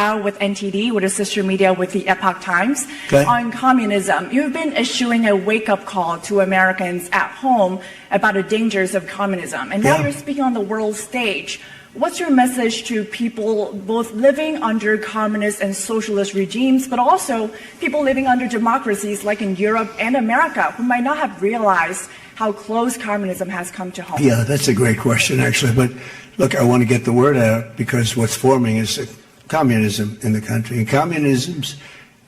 out with NTD, with a sister media with the Epoch Times, on communism. You've been issuing a wake-up call to Americans at home about the dangers of communism. And now you're speaking on the world stage. What's your message to people both living under communist and socialist regimes, but also people living under democracies like in Europe and America who might not have realized how close communism has come to home? Yeah, that's a great question, actually. But look, I want to get the word out because what's forming is communism in the country. And communism's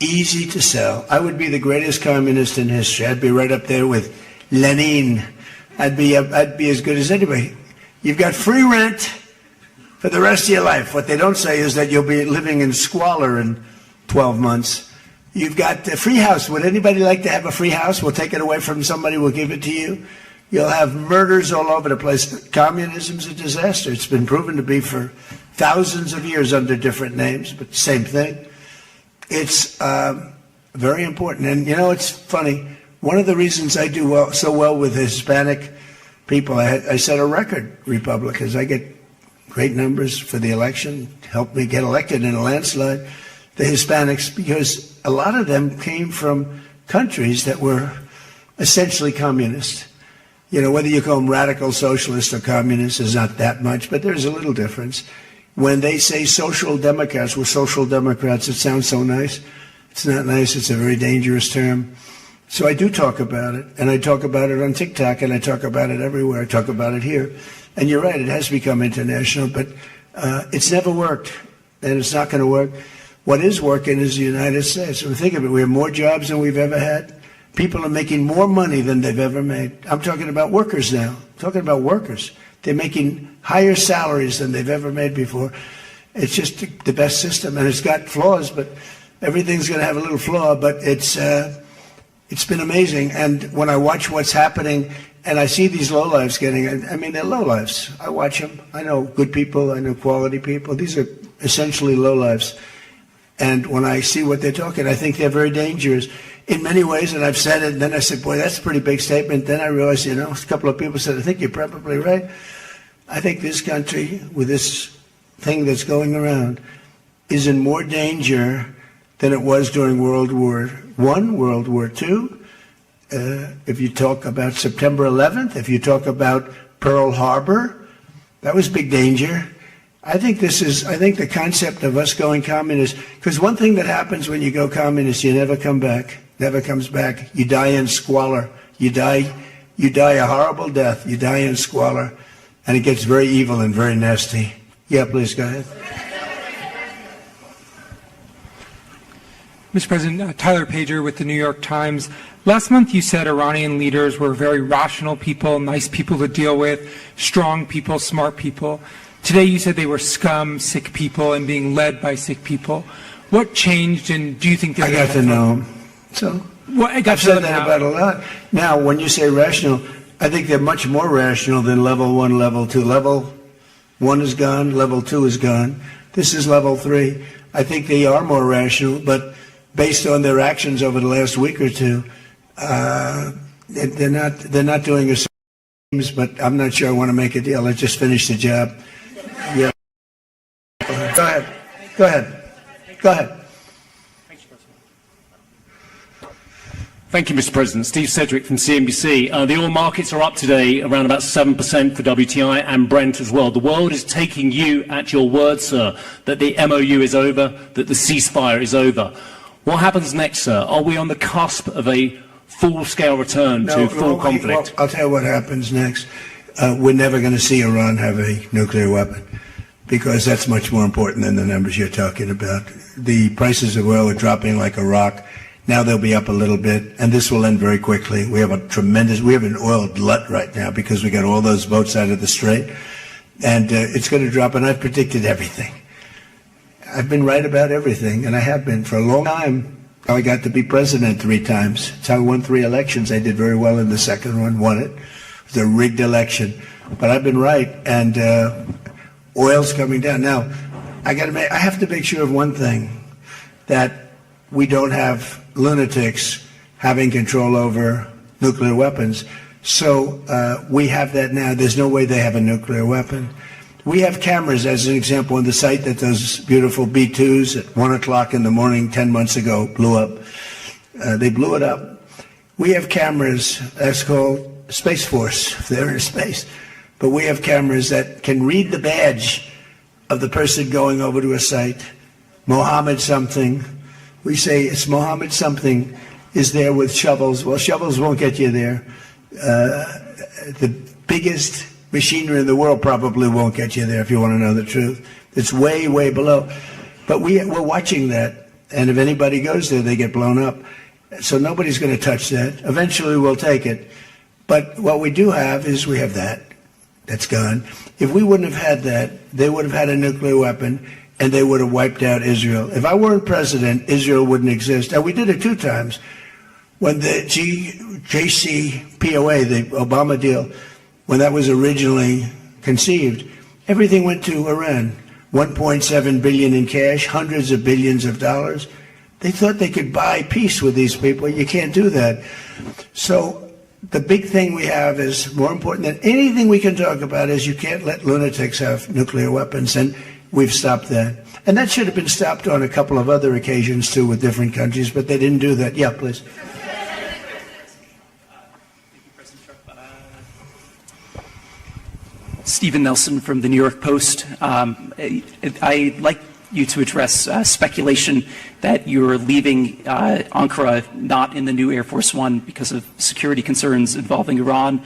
easy to sell. I would be the greatest communist in history. I'd be right up there with Lenin. I'd be as good as anybody. You've got free rent for the rest of your life. What they don't say is that you'll be living in squalor in 12 months. You've got a free house. Would anybody like to have a free house? We'll take it away from somebody. We'll give it to you. You'll have murders all over the place. Communism's a disaster. It's been proven to be for thousands of years under different names, but same thing. It's very important. And, you know, it's funny. One of the reasons I do so well with Hispanic people, I set a record, Republicans. I get great numbers for the election, helped me get elected in a landslide, the Hispanics, because a lot of them came from countries that were essentially communist. You know, whether you call them radical socialist or communist is not that much, but there's a little difference. When they say social democrats, we're social democrats, it sounds so nice. It's not nice, it's a very dangerous term. So I do talk about it, and I talk about it on TikTok, and I talk about it everywhere. I talk about it here. And you're right, it has become international, but it's never worked, and it's not going to work. What is working is the United States. So think of it, we have more jobs than we've ever had. People are making more money than they've ever made. I'm talking about workers now. I'm talking about workers. They're making higher salaries than they've ever made before. It's just the best system, and it's got flaws, but everything's going to have a little flaw, but it's been amazing. And when I watch what's happening, and I see these lowlifes getting, I mean, they're lowlifes. I watch them. I know good people. I know quality people. These are essentially lowlifes. And when I see what they're talking, I think they're very dangerous in many ways. And I've said it, and then I said, boy, that's a pretty big statement. Then I realized, you know, a couple of people said, I think you're probably right. I think this country, with this thing that's going around, is in more danger than it was during World War I, World War II. If you talk about September 11th, if you talk about Pearl Harbor, that was big danger. I think the concept of us going communist, because one thing that happens when you go communist, you never come back, never comes back. You die in squalor. You die a horrible death. You die in squalor, and it gets very evil and very nasty. Yeah, please go ahead. Mr. President, Tyler Pager with the New York Times. Last month you said Iranian leaders were very rational people, nice people to deal with, strong people, smart people. Today you said they were scum, sick people, and being led by sick people. What changed, and do you think I got to know them. So I've said that about a lot. Now, when you say rational, I think they're much more rational than level 1, level 2. Level 1 is gone, level 2 is gone. This is level 3. I think they are more rational, but based on their actions over the last week or two, they're not doing as things, but I'm not sure I want to make a deal. Let's just finish the job. Yeah. Go ahead. Thank you, Mr. President. Steve Sedgwick from CNBC. The oil markets are up today around about 7% for WTI and Brent as well. The world is taking you at your word, sir, that the MOU is over, that the ceasefire is over. What happens next, sir? Are we on the cusp of a full-scale return to full conflict? Well, I'll tell you what happens next. We're never going to see Iran have a nuclear weapon, because that's much more important than the numbers you're talking about. The prices of oil are dropping like a rock. Now they'll be up a little bit, and this will end very quickly. We have an oil glut right now because we got all those boats out of the strait, and it's going to drop, and I've predicted everything. I've been right about everything, and I have been for a long time. I got to be president 3 times. That's how I won 3 elections. I did very well in the second one, won it. It was a rigged election, but I've been right, and oil's coming down. Now, I have to make sure of one thing, that we don't have lunatics having control over nuclear weapons. So we have that now. There's no way they have a nuclear weapon. We have cameras, as an example, on the site that those beautiful B-2s at 1 o'clock in the morning 10 months ago blew up. They blew it up. We have cameras, that's called Space Force, if they're in space. But we have cameras that can read the badge of the person going over to a site. Mohammed something. We say it's Mohammed something is there with shovels. Well, shovels won't get you there. The biggest machinery in the world probably won't get you there, if you want to know the truth. It's way, way below. But we're watching that, and if anybody goes there, they get blown up. So nobody's going to touch that. Eventually, we'll take it. But what we do have is we have that. That's gone. If we wouldn't have had that, they would have had a nuclear weapon, and they would have wiped out Israel. If I weren't president, Israel wouldn't exist. And we did it 2 times. When the JCPOA, the Obama deal, when that was originally conceived, everything went to Iran. 1.7 billion in cash, hundreds of billions of dollars. They thought they could buy peace with these people. You can't do that. So the big thing we have is more important than anything we can talk about is you can't let lunatics have nuclear weapons, and we've stopped that. And that should have been stopped on a couple of other occasions, too, with different countries, but they didn't do that. Yeah, please. Stephen Nelson from the New York Post. I'd like you to address speculation that you're leaving Ankara not in the new Air Force One because of security concerns involving Iran.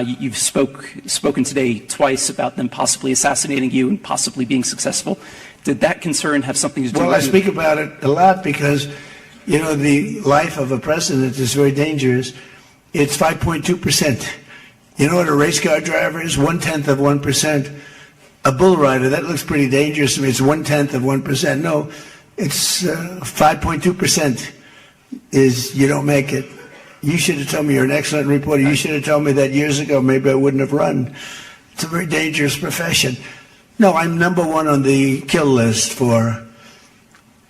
You've spoken today twice about them possibly assassinating you and possibly being successful. Did that concern have something to do with it? Well, I speak about it a lot because, you know, the life of a president is very dangerous. It's 5.2%. You know what a race car driver is? 1/10 of 1%. A bull rider, that looks pretty dangerous to me. It's 1/10 of 1%. No, it's 5.2% is you don't make it. You should have told me. You're an excellent reporter. You should have told me that years ago. Maybe I wouldn't have run. It's a very dangerous profession. No, I'm number 1 on the kill list for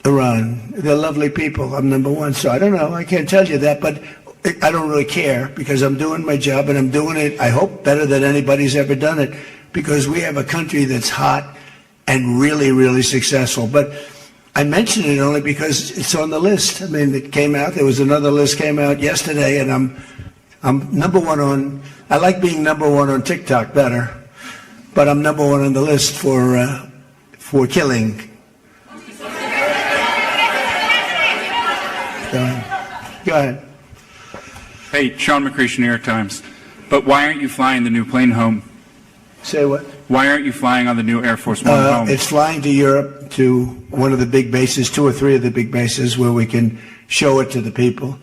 Iran. They're lovely people. I'm number 1. So I don't know. I can't tell you that, but I don't really care because I'm doing my job and I'm doing it, I hope, better than anybody's ever done it because we have a country that's hot and really, really successful. But I mention it only because it's on the list. I mean, it came out. There was another list came out yesterday, and I'm number 1 on. I like being number 1 on TikTok better, but I'm number 1 on the list for killing. Go ahead. Hey, Sean McCreesh, New York Times. But why aren't you flying the new plane home? Say what? Why aren't you flying on the new Air Force One home? It's flying to Europe, to one of the big bases, 2 or 3 of the big bases where we can show it to the people.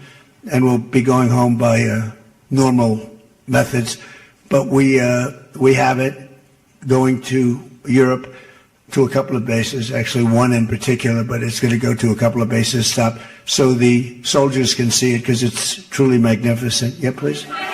And we'll be going home by normal methods. But we have it going to Europe to a couple of bases, actually 1 in particular, but it's going to go to a couple of bases, stop, so the soldiers can see it because it's truly magnificent. Yeah, please.